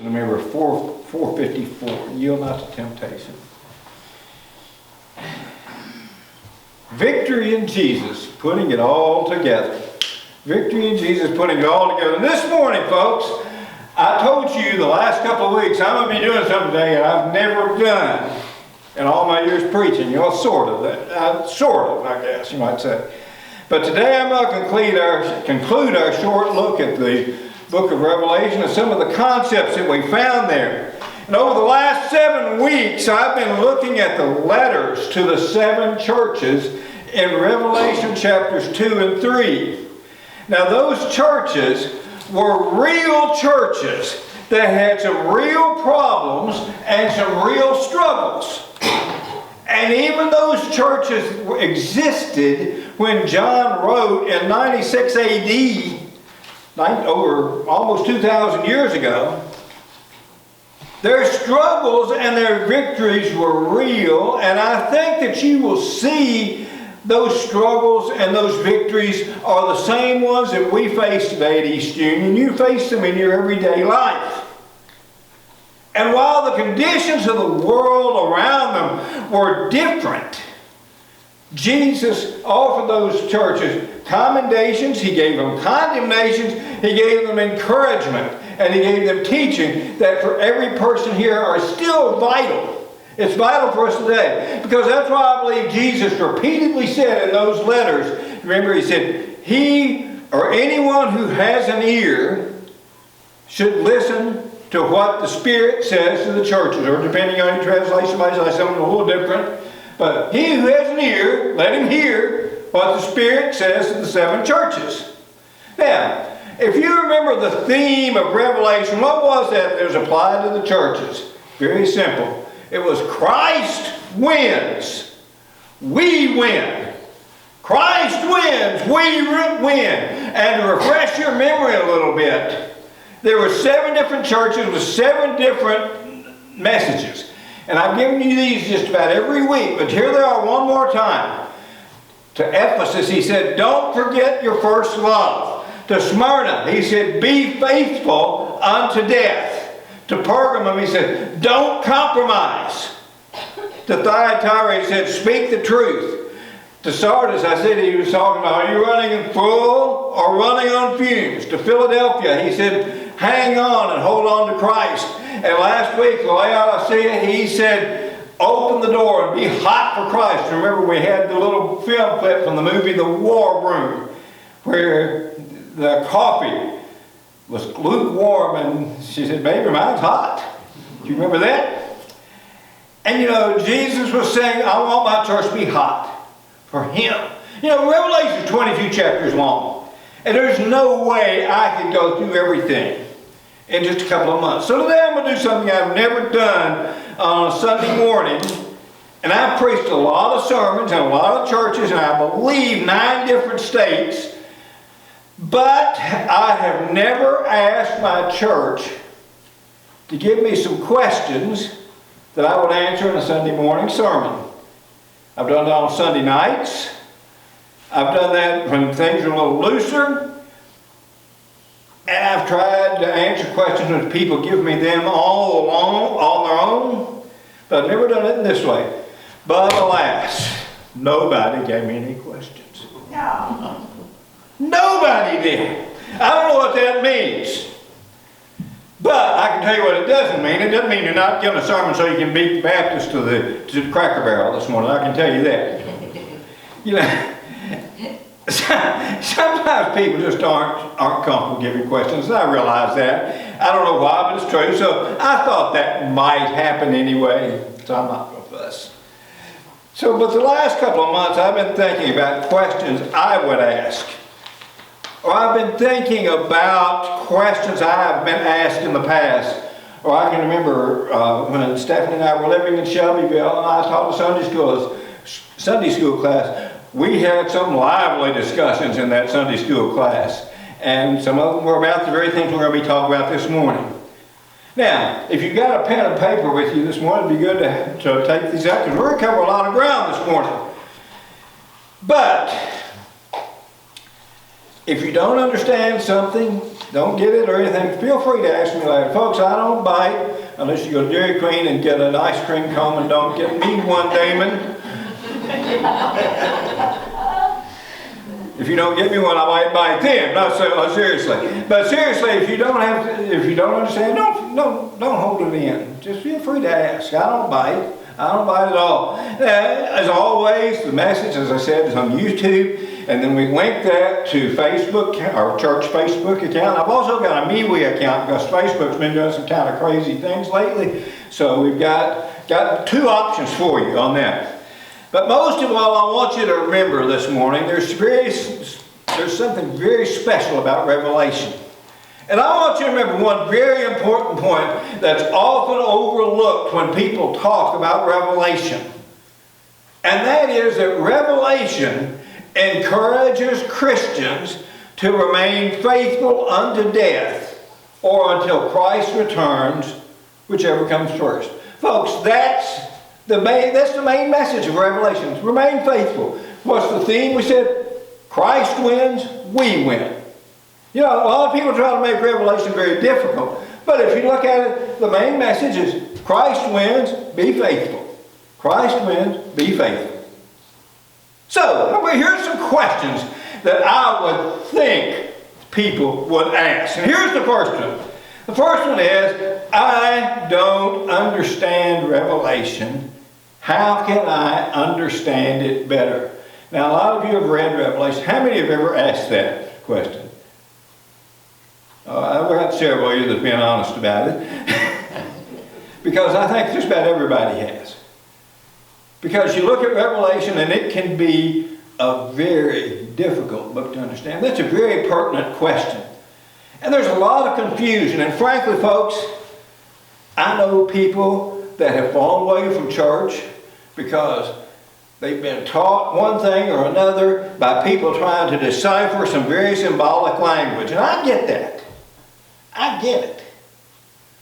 Remember 454, yield not to temptation. Victory in Jesus, putting it all together. Victory in Jesus, putting it all together. And this morning, folks, I told you the last couple of weeks I'm going to be doing something today that I've never done in all my years preaching. You know, sort of, I guess you might say. But today I'm going to conclude our short look at the book of Revelation and some of the concepts that we found there. And over the last 7 weeks, I've been looking at the letters to the 7 churches in Revelation chapters 2 and 3. Now those churches were real churches that had some real problems and some real struggles. And even those churches existed when John wrote in 96 AD, over almost 2,000 years ago. Their struggles and their victories were real, and I think that you will see those struggles and those victories are the same ones that we face today at East Union. You face them in your everyday life. And while the conditions of the world around them were different, Jesus offered those churches commendations, He gave them condemnations, He gave them encouragement, and He gave them teaching that for every person here are still vital. It's vital for us today. Because that's why I believe Jesus repeatedly said in those letters, remember He said, he or anyone who has an ear should listen to what the Spirit says to the churches, or depending on your translation, might say something a little different. But he who has an ear, let him hear what the Spirit says to the 7 churches. Now, if you remember the theme of Revelation, what was that was applied to the churches? Very simple. It was Christ wins. We win. Christ wins. We win. And to refresh your memory a little bit, there were 7 different churches with 7 different messages. And I've given you these just about every week, but here they are one more time. To Ephesus, He said, don't forget your first love. To Smyrna, He said, be faithful unto death. To Pergamum, He said, don't compromise. To Thyatira, He said, speak the truth. To Sardis, I said He was talking about, are you running full or running on fumes? To Philadelphia, He said, hang on and hold on to Christ. And last week, Laodicea, He said, open the door and be hot for Christ. Remember, we had the little film clip from the movie The War Room, where the coffee was lukewarm, and she said, baby, mine's hot. Do you remember that? And you know, Jesus was saying, I want my church to be hot for Him. You know, Revelation is 22 chapters long, and there's no way I could go through everything in just a couple of months. So today I'm going to do something I've never done on a Sunday morning. And I've preached a lot of sermons in a lot of churches, and I believe 9 different states. But I have never asked my church to give me some questions that I would answer in a Sunday morning sermon. I've done that on Sunday nights. I've done that when things are a little looser. And I've tried to answer questions when people give me them all along, on their own. But I've never done it in this way. But alas, nobody gave me any questions. No. Nobody did. I don't know what that means. But I can tell you what it doesn't mean. It doesn't mean you're not giving a sermon so you can beat the Baptist to the Cracker Barrel this morning. I can tell you that. You know, sometimes people just aren't comfortable giving questions, and I realize that. I don't know why, but it's true. So I thought that might happen anyway, so I'm not going to fuss. So, but the last couple of months I've been thinking about questions I would ask. Or I've been thinking about questions I've been asked in the past. Or I can remember when Stephanie and I were living in Shelbyville and I taught a Sunday school class. We had some lively discussions in that Sunday school class. And some of them were about the very things we're going to be talking about this morning. Now, if you've got a pen and paper with you this morning, it'd be good to take these out because we're going to cover a lot of ground this morning. But If you don't understand something, don't get it or anything, feel free to ask me later. Folks, I don't bite unless you go to Dairy Queen and get an ice cream cone, and don't get me one, Damon. If you don't get me one, I might bite them. No, seriously. But seriously, if you don't understand, don't hold it in. Just feel free to ask. I don't bite. I don't bite at all. As always, the message, as I said, is on YouTube. And then we link that to Facebook, our church Facebook account. I've also got a MeWe account because Facebook's been doing some kind of crazy things lately. So we've got two options for you on that. But most of all, I want you to remember this morning, there's something very special about Revelation. And I want you to remember one very important point that's often overlooked when people talk about Revelation. And that is that Revelation encourages Christians to remain faithful unto death or until Christ returns, whichever comes first. Folks, that's the main message of Revelation. Remain faithful. What's the theme? We said, Christ wins, we win. You know, a lot of people try to make Revelation very difficult. But if you look at it, the main message is Christ wins, be faithful. Christ wins, be faithful. So, here's some questions that I would think people would ask. And here's the first one. The first one is, I don't understand Revelation. How can I understand it better? Now, a lot of you have read Revelation. How many have ever asked that question? I've got several of you that's been honest about it. Because I think just about everybody has. Because you look at Revelation and it can be a very difficult book to understand. That's a very pertinent question. And there's a lot of confusion. And frankly, folks, I know people that have fallen away from church because they've been taught one thing or another by people trying to decipher some very symbolic language. And I get that. I get it.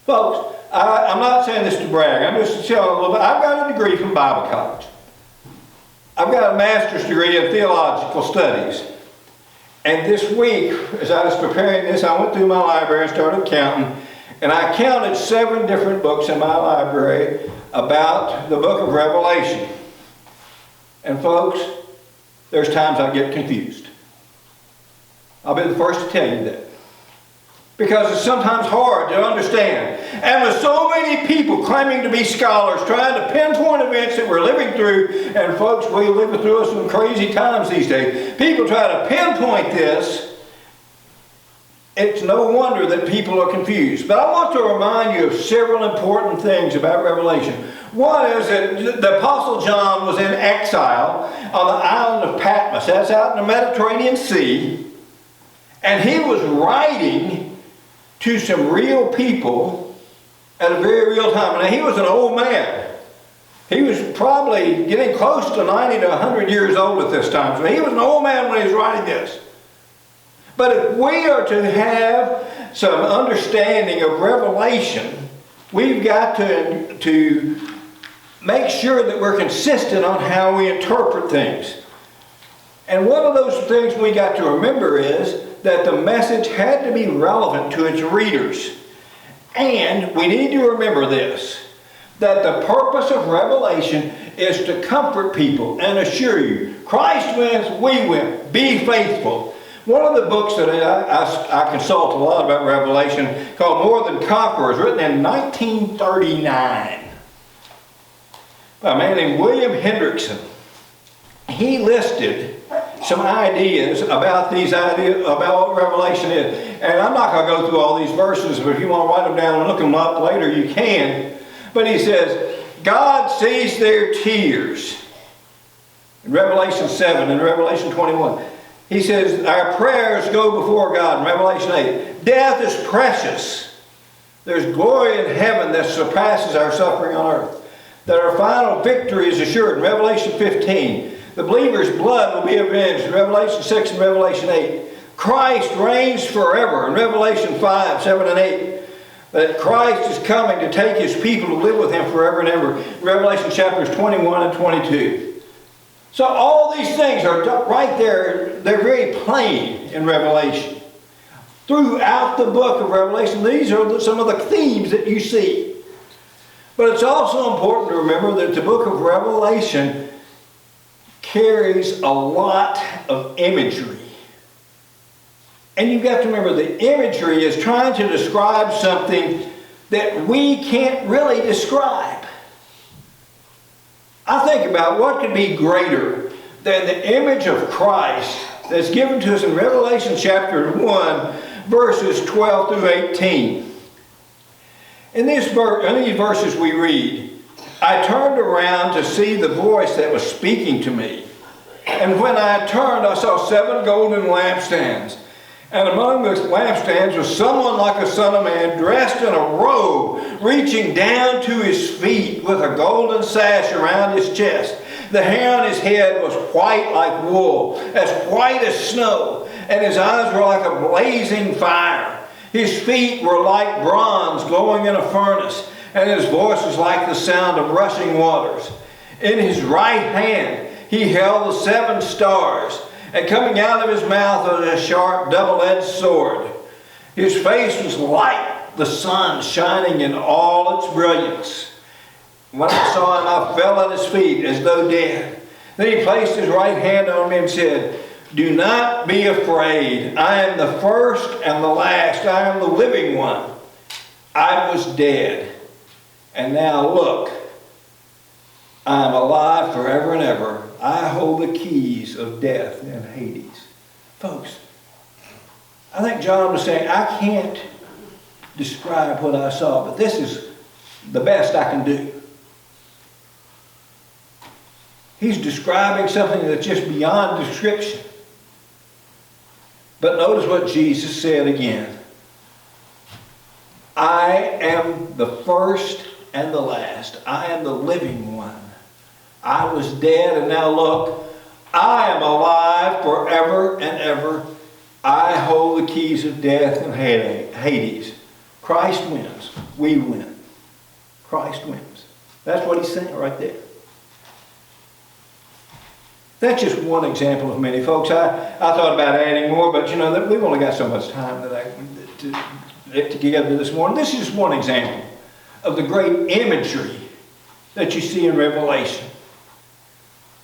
Folks, I'm not saying this to brag. I'm just telling you a little bit. I've got a degree from Bible college. I've got a master's degree in theological studies. And this week, as I was preparing this, I went through my library and started counting. And I counted 7 different books in my library about the book of Revelation. And folks, there's times I get confused. I'll be the first to tell you that. Because it's sometimes hard to understand. And with so many people claiming to be scholars, trying to pinpoint events that we're living through, and folks, we live through some crazy times these days. People try to pinpoint this. It's no wonder that people are confused. But I want to remind you of several important things about Revelation. One is that the Apostle John was in exile on the island of Patmos. That's out in the Mediterranean Sea. And he was writing to some real people at a very real time. Now, he was an old man. He was probably getting close to 90 to 100 years old at this time. So he was an old man when he was writing this. But if we are to have some understanding of Revelation, we've got to make sure that we're consistent on how we interpret things. And one of those things we got to remember is that the message had to be relevant to its readers. And we need to remember this, that the purpose of Revelation is to comfort people and assure you, Christ wins, we win, be faithful. One of the books that I consult a lot about Revelation, called More Than Conquerors, written in 1939 by a man named William Hendrickson. He listed some ideas about what Revelation is. And I'm not going to go through all these verses, but if you want to write them down and look them up later, you can. But he says, God sees their tears. In Revelation 7 and Revelation 21. He says, our prayers go before God in Revelation 8. Death is precious. There's glory in heaven that surpasses our suffering on earth. That our final victory is assured in Revelation 15. The believer's blood will be avenged in Revelation 6 and Revelation 8. Christ reigns forever in Revelation 5, 7, and 8. That Christ is coming to take his people to live with him forever and ever. Revelation chapters 21 and 22. So all these things are right there. They're very plain in Revelation. Throughout the book of Revelation, these are some of the themes that you see. But it's also important to remember that the book of Revelation carries a lot of imagery. And you've got to remember the imagery is trying to describe something that we can't really describe. I think about what could be greater than the image of Christ that's given to us in Revelation chapter 1, verses 12 through 18. In these verses we read, I turned around to see the voice that was speaking to me. And when I turned, I saw 7 golden lampstands. And among the lampstands was someone like a son of man, dressed in a robe, reaching down to his feet with a golden sash around his chest. The hair on his head was white like wool, as white as snow, and his eyes were like a blazing fire. His feet were like bronze glowing in a furnace, and his voice was like the sound of rushing waters. In his right hand he held the 7 stars, and coming out of his mouth was a sharp double-edged sword. His face was like the sun shining in all its brilliance. When I saw him, I fell at his feet as though dead. Then he placed his right hand on me and said, do not be afraid. I am the first and the last. I am the living one. I was dead, and now look, I am alive forever and ever. I hold the keys of death and Hades. Folks, I think John was saying, I can't describe what I saw, but this is the best I can do. He's describing something that's just beyond description. But notice what Jesus said again. I am the first and the last. I am the living one. I was dead, and now look, I am alive forever and ever. I hold the keys of death and Hades. Christ wins. We win. Christ wins. That's what he's saying right there. That's just one example of many, folks. I thought about adding more, but you know, we've only got so much time to get together this morning. This is just one example of the great imagery that you see in Revelation.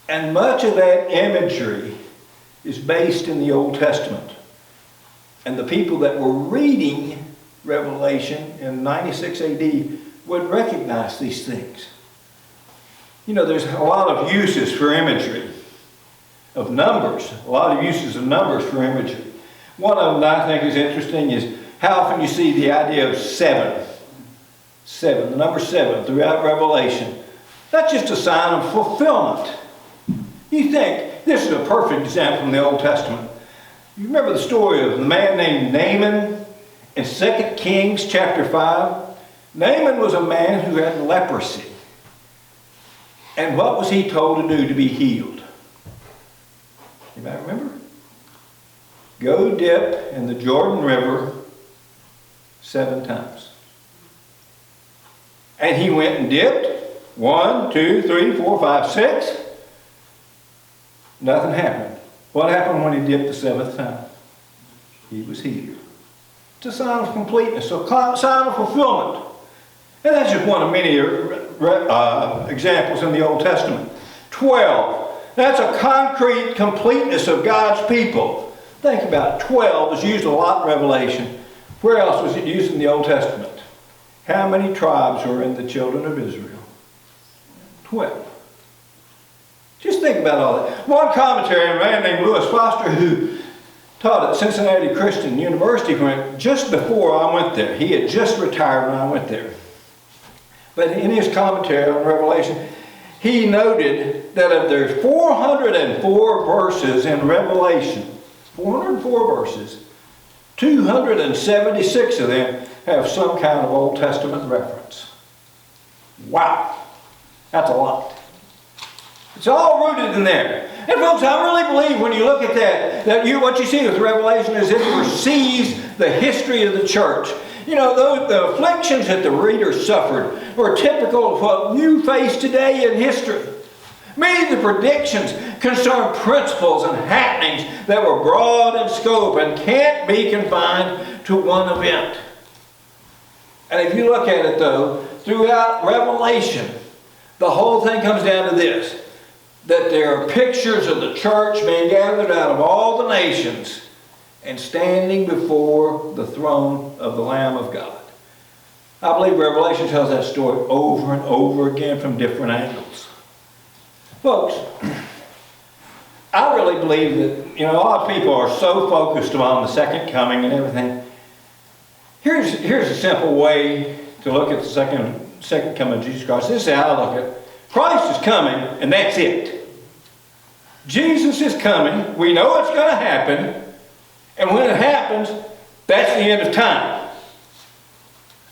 And much of that imagery is based in the Old Testament. And the people that were reading Revelation in 96 AD would recognize these things. You know, there's a lot of uses for imagery, of numbers, a lot of uses of numbers for imagery. One of them that I think is interesting is how often you see the idea of 7. 7, the number 7 throughout Revelation. That's just a sign of fulfillment. You think, this is a perfect example from the Old Testament. You remember the story of the man named Naaman in 2 Kings chapter 5? Naaman was a man who had leprosy. And what was he told to do to be healed? You might remember? Go dip in the Jordan River 7 times. And he went and dipped. 1, 2, 3, 4, 5, 6. Nothing happened. What happened when he dipped the 7th time? He was healed. It's a sign of completeness, a sign of fulfillment. And that's just one of many examples in the Old Testament. 12. That's a concrete completeness of God's people. Think about it. 12 is used a lot in Revelation. Where else was it used in the Old Testament? How many tribes were in the children of Israel? 12. Just think about all that. One commentary, a man named Louis Foster, who taught at Cincinnati Christian University, went just before I went there. He had just retired when I went there. But in his commentary on Revelation, he noted that of their 404 verses in Revelation, 404 verses, 276 of them have some kind of Old Testament reference. Wow, that's a lot. It's all rooted in there. And folks, I really believe when you look at that what you see with Revelation is it foresees the history of the church. You know, the afflictions that the reader suffered were typical of what you face today in history. Many of the predictions concern principles and happenings that were broad in scope and can't be confined to one event. And if you look at it though, throughout Revelation, the whole thing comes down to this, that there are pictures of the church being gathered out of all the nations and standing before the throne of the Lamb of God. I believe Revelation tells that story over and over again from different angles. Folks, I really believe that, a lot of people are so focused on the second coming and everything. Here's a simple way to look at the second coming of Jesus Christ. This is how I look at it. Christ is coming, and that's it. Jesus is coming. We know it's going to happen. And when it happens, that's the end of time.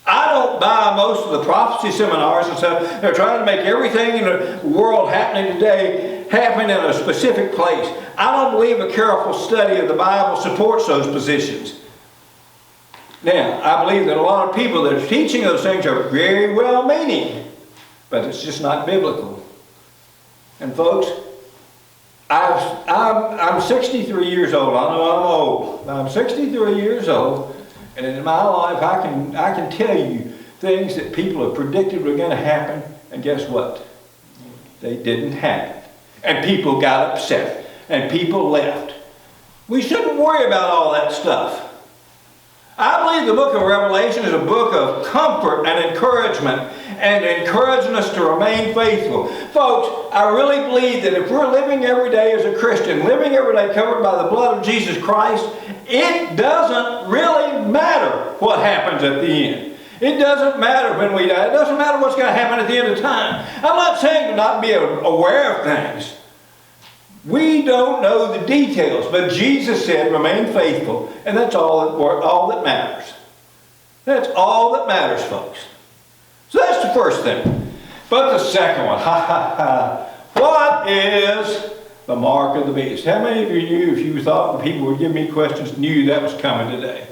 I don't buy most of the prophecy seminars and stuff. They're trying to make everything in the world happening today happen in a specific place. I don't believe a careful study of the Bible supports those positions. Now, I believe that a lot of people that are teaching those things are very well-meaning, but it's just not biblical. And folks, I'm 63 years old. I know I'm old. I'm 63 years old, and in my life I can tell you things that people have predicted were going to happen, and guess what? They didn't happen. And people got upset, and people left. We shouldn't worry about all that stuff. I believe the book of Revelation is a book of comfort and encouragement and encouraging us to remain faithful. Folks, I really believe that if we're living every day as a Christian, living every day covered by the blood of Jesus Christ, it doesn't really matter what happens at the end. It doesn't matter when we die. It doesn't matter what's going to happen at the end of time. I'm not saying to not be aware of things. We don't know the details, but Jesus said, remain faithful, and that's all that matters. That's all that matters, folks. So that's the first thing. But the second one, what is the mark of the beast? How many of you knew, if you thought the people would give me questions, knew that was coming today?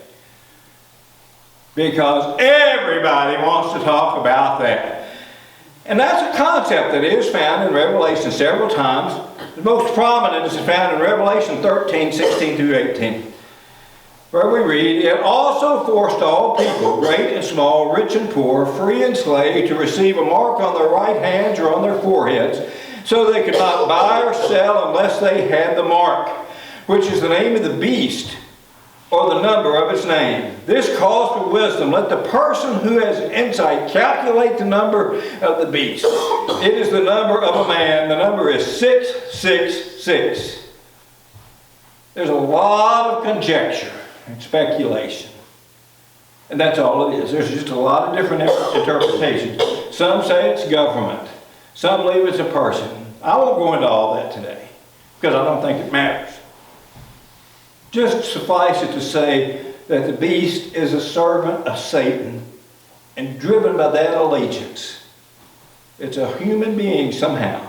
Because everybody wants to talk about that. And that's a concept that is found in Revelation several times. The most prominent is found in Revelation 13, 16 through 18. Where we read, it also forced all people, great and small, rich and poor, free and slave, to receive a mark on their right hands or on their foreheads, so they could not buy or sell unless they had the mark, which is the name of the beast, or the number of its name. This calls for wisdom. Let the person who has insight calculate the number of the beast. It is the number of a man. The number is 666. There's a lot of conjecture and speculation. And that's all it is. There's just a lot of different interpretations. Some say it's government. Some believe it's a person. I won't go into all that today because I don't think it matters. Just suffice it to say that the beast is a servant of Satan and driven by that allegiance. It's a human being somehow.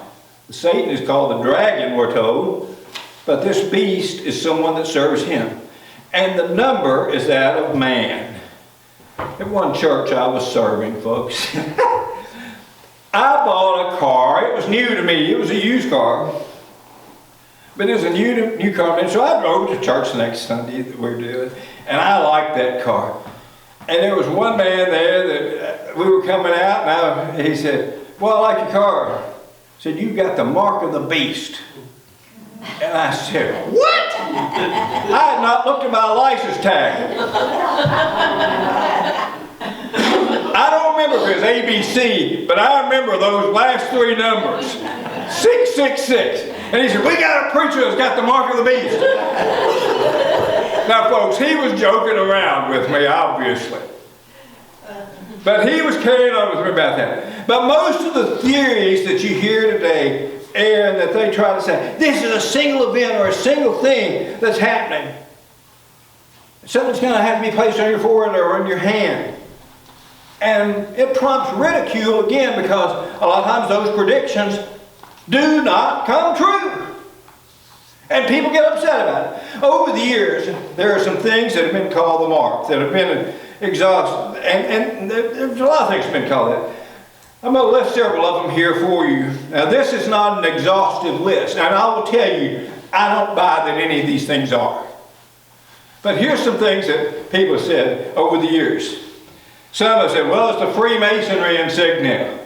Satan is called the dragon, we're told, but this beast is someone that serves him. And the number is that of man. At one church I was serving, folks, I bought a car. It was new to me. It was a used car. But it was a new car, and so I drove to church the next Sunday that we were doing, and I liked that car. And there was one man there that we were coming out, and he said, well, I like your car. I said, you've got the mark of the beast. And I said, what? I had not looked at my license tag. I don't remember if it was ABC, but I remember those last three numbers, 666. And he said, we got a preacher that's got the mark of the beast. Now, folks, he was joking around with me, obviously. But he was carrying on with me about that. But most of the theories that you hear today, and that they try to say, this is a single event or a single thing that's happening. Something's going to have to be placed on your forehead or on your hand. And it prompts ridicule again because a lot of times those predictions do not come true. And people get upset about it. Over the years, there are some things that have been called the mark, that have been exhausted. And there's a lot of things that have been called that. I'm going to list several of them here for you. Now, this is not an exhaustive list, and I will tell you, I don't buy that any of these things are. But here's some things that people have said over the years. Some have said, well, it's the Freemasonry insignia.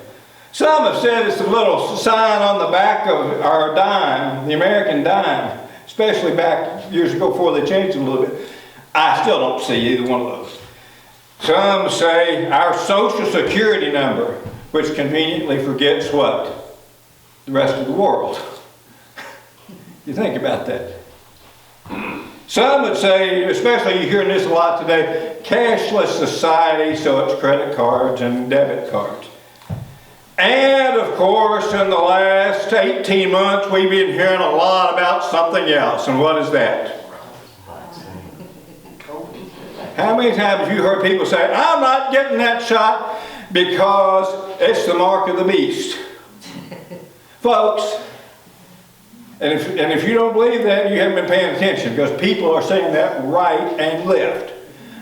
Some have said it's the little sign on the back of our dime, the American dime, especially back years ago before they changed it a little bit. I still don't see either one of those. Some say our Social Security number, which conveniently forgets what? The rest of the world. You think about that. Some would say, especially you're hearing this a lot today, cashless society, so it's credit cards and debit cards. And of course, in the last 18 months, we've been hearing a lot about something else. And what is that? How many times have you heard people say, I'm not getting that shot because it's the mark of the beast? Folks, and if you don't believe that, you haven't been paying attention, because people are saying that right and left.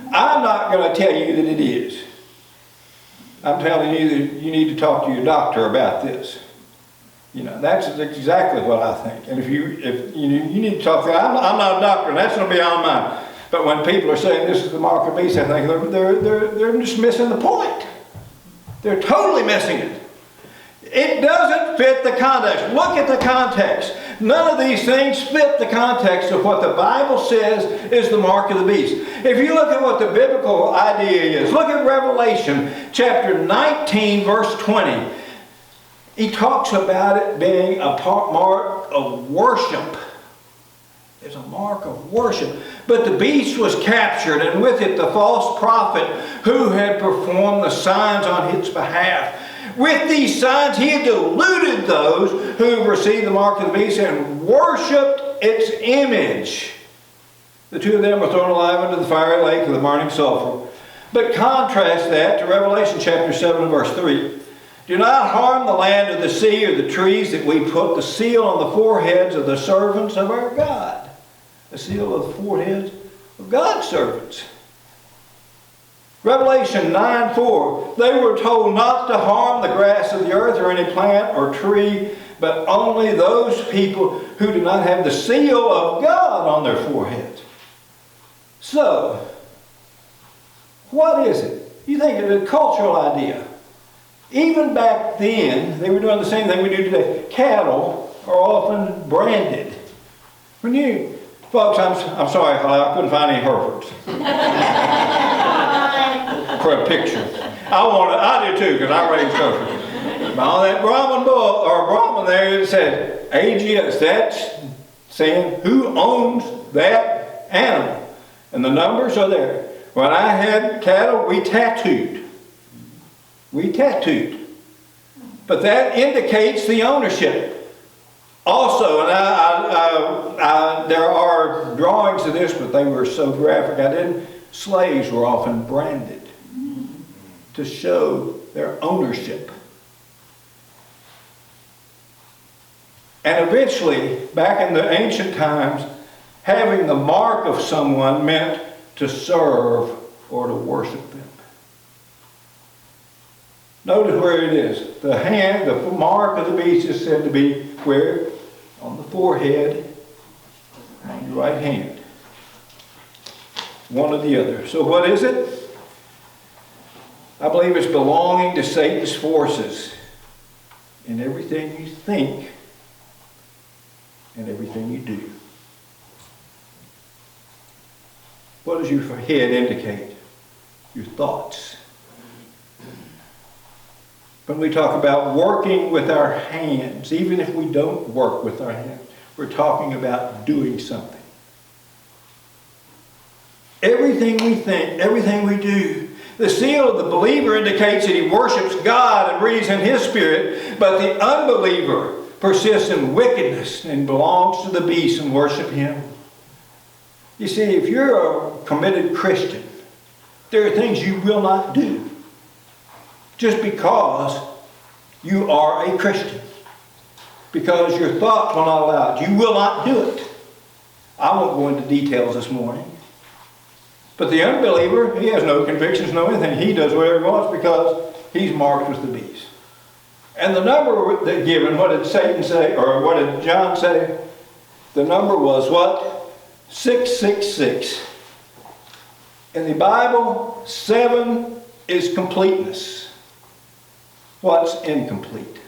I'm not going to tell you that it is. I'm telling you that you need to talk to your doctor about this. You know, that's exactly what I think. And if you need to talk to I'm not a doctor, and that's going to be on mine. But when people are saying this is the mark of the beast, I think they're just missing the point. They're totally missing it. It doesn't fit the context. Look at the context. None of these things fit the context of what the Bible says is the mark of the beast. If you look at what the biblical idea is, look at Revelation chapter 19, verse 20. He talks about it being a mark of worship. It's a mark of worship. But the beast was captured, and with it the false prophet who had performed the signs on its behalf. With these signs he had deluded those who received the mark of the beast and worshipped its image. The two of them were thrown alive into the fiery lake of the burning sulfur. But contrast that to Revelation chapter 7 and verse 3. Do not harm the land or the sea or the trees, that we put the seal on the foreheads of the servants of our God. The seal of the foreheads of God's servants. Revelation 9:4, they were told not to harm the grass of the earth or any plant or tree, but only those people who do not have the seal of God on their foreheads. So, what is it? You think it's a cultural idea. Even back then, they were doing the same thing we do today. Cattle are often branded. Folks, I'm sorry, I couldn't find any Herefords for a picture. I do too, because I raised Herefords. But on that Brahman bull, or Brahman there, it said AGS. That's saying who owns that animal. And the numbers are there. When I had cattle, we tattooed. But that indicates the ownership. Also, and there are drawings of this, but they were so graphic I didn't. Slaves were often branded to show their ownership. And eventually, back in the ancient times, having the mark of someone meant to serve or to worship them. Notice where it is. The mark of the beast is said to be where? On the forehead, on your right hand. One or the other. So what is it? I believe it's belonging to Satan's forces in everything you think and everything you do. What does your head indicate? Your thoughts. When we talk about working with our hands, even if we don't work with our hands, we're talking about doing something. Everything we think, everything we do. The seal of the believer indicates that he worships God and breathes in His Spirit, but the unbeliever persists in wickedness and belongs to the beast and worships him. You see, if you're a committed Christian, there are things you will not do just because you are a Christian. Because your thoughts will not allow it. You will not do it. I won't go into details this morning. But the unbeliever, he has no convictions, no anything. He does whatever he wants because he's marked with the beast. And the number that given, what did Satan say, or what did John say? The number was what? 666. In the Bible, 7 is completeness. What's incomplete?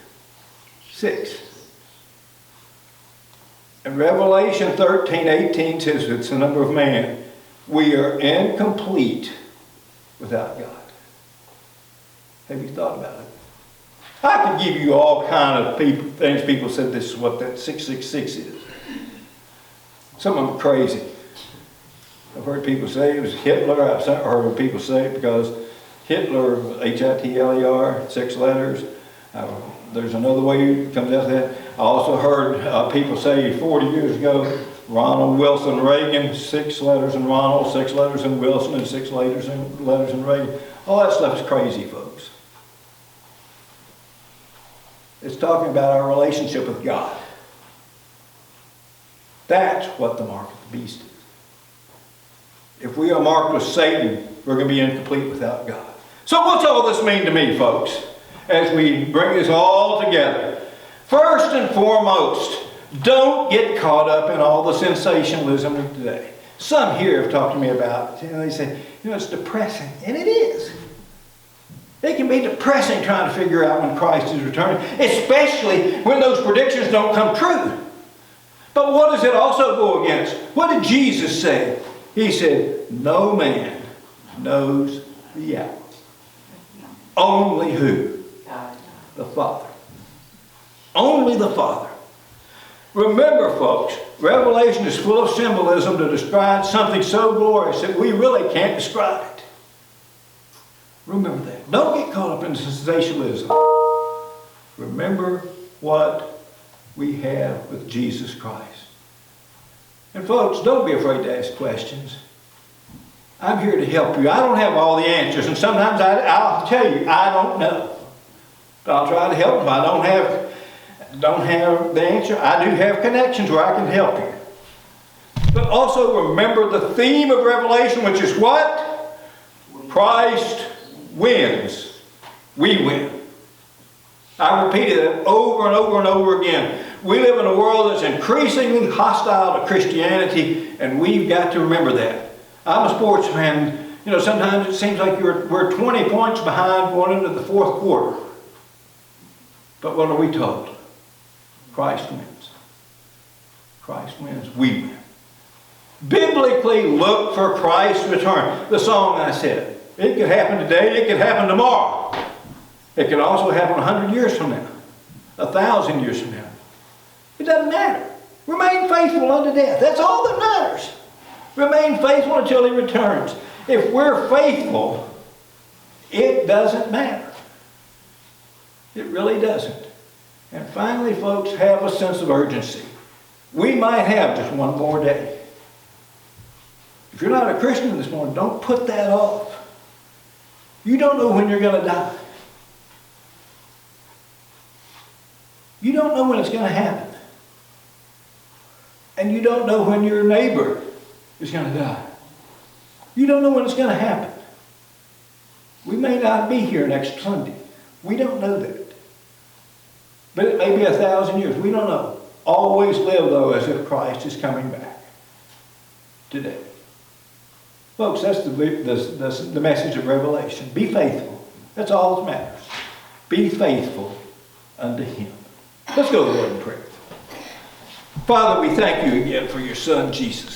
6. And Revelation 13:18 says it's the number of man. We are incomplete without God. Have you thought about it? I could give you all kind of things people said this is what that 666 is. Some of them are crazy. I've heard people say it was Hitler. I've heard people say it because Hitler, Hitler, 6 letters. There's another way it comes out of that. I also heard people say 40 years ago, Ronald Wilson Reagan, 6 letters in Ronald, 6 letters in Wilson, and 6 letters in Reagan. All that stuff is crazy, folks. It's talking about our relationship with God. That's what the mark of the beast is. If we are marked with Satan, we're going to be incomplete without God. So what's all this mean to me, folks, as we bring this all together? First and foremost, don't get caught up in all the sensationalism of today. Some here have talked to me about it. They say, it's depressing. And it is. It can be depressing trying to figure out when Christ is returning, especially when those predictions don't come true. But what does it also go against? What did Jesus say? He said, no man knows the hour. Only who? The Father. Only the Father. Remember, folks, Revelation is full of symbolism to describe something so glorious that we really can't describe it. Remember that. Don't get caught up in sensationalism. Remember what we have with Jesus Christ. And folks, don't be afraid to ask questions. I'm here to help you. I don't have all the answers, and sometimes I'll tell you, I don't know. But I'll try to help. If I don't have the answer, I do have connections where I can help you. But also remember the theme of Revelation, which is what? Christ wins. We win. I repeated it over and over and over again. We live in a world that's increasingly hostile to Christianity, and we've got to remember that. I'm a sports fan. Sometimes it seems like we're 20 points behind going into the 4th quarter. But what are we told? Christ wins. Christ wins. We win. Biblically, look for Christ's return. The song I said. It could happen today. It could happen tomorrow. It could also happen 100 years from now. 1,000 years from now. It doesn't matter. Remain faithful unto death. That's all that matters. Remain faithful until He returns. If we're faithful, it doesn't matter. It really doesn't. And finally, folks, have a sense of urgency. We might have just one more day. If you're not a Christian this morning, don't put that off. You don't know when you're going to die. You don't know when it's going to happen. And you don't know when your neighbor is going to die. You don't know when it's going to happen. We may not be here next Sunday. We don't know that. But it may be 1,000 years. We don't know. Always live, though, as if Christ is coming back today. Folks, that's the message of Revelation. Be faithful. That's all that matters. Be faithful unto Him. Let's go to the Lord in prayer. Father, we thank you again for your Son, Jesus.